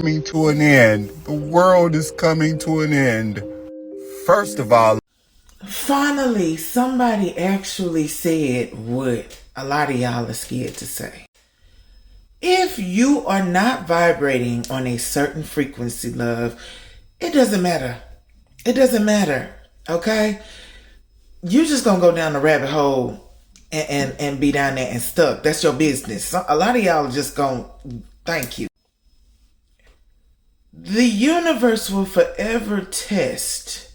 coming to an end. The world is coming to an end. First of all, finally, somebody actually said what a lot of y'all are scared to say. If you are not vibrating on a certain frequency, love, it doesn't matter. It doesn't matter, okay? You just gonna go down the rabbit hole and be down there and stuck. That's your business. A lot of y'all are just gonna thank you. The universe will forever test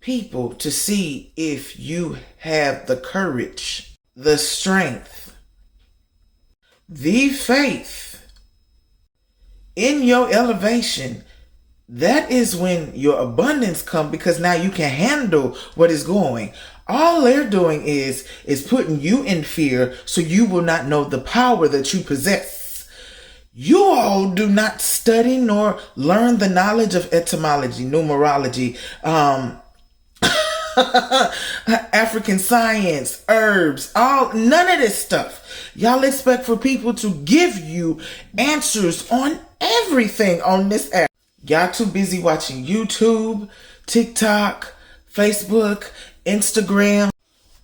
people to see if you have the courage, the strength, the faith in your elevation. That is when your abundance comes, because now you can handle what is going. All they're doing is putting you in fear so you will not know the power that you possess. You all do not study nor learn the knowledge of etymology, numerology, African science, herbs, none of this stuff. Y'all expect for people to give you answers on everything on this app. Y'all too busy watching YouTube, TikTok, Facebook, Instagram,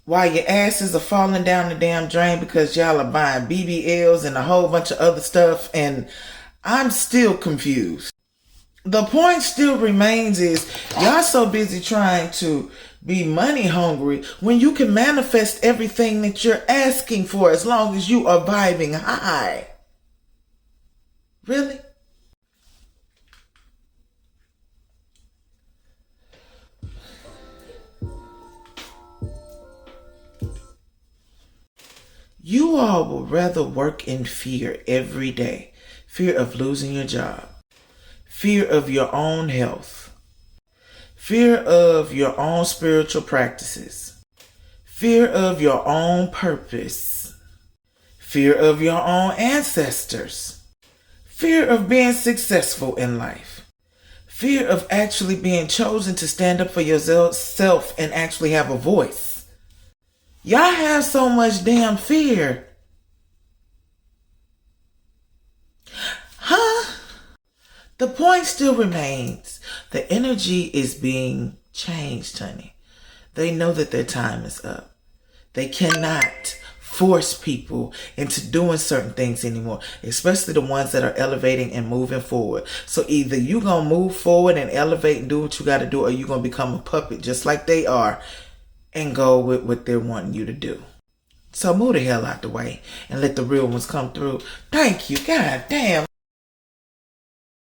while your asses are falling down the damn drain because y'all are buying BBLs and a whole bunch of other stuff, and I'm still confused. The point still remains is y'all so busy trying to be money hungry when you can manifest everything that you're asking for as long as you are vibing high. Really? You all will rather work in fear every day. Fear of losing your job. Fear of your own health. Fear of your own spiritual practices. Fear of your own purpose. Fear of your own ancestors. Fear of being successful in life. Fear of actually being chosen to stand up for yourself and actually have a voice. Y'all have so much damn fear. Huh? The point still remains. The energy is being changed, honey. They know that their time is up. They cannot force people into doing certain things anymore, especially the ones that are elevating and moving forward. So either you gonna move forward and elevate and do what you gotta do, or you gonna become a puppet just like they are and go with what they're wanting you to do. So move the hell out the way and let the real ones come through. Thank you. God damn.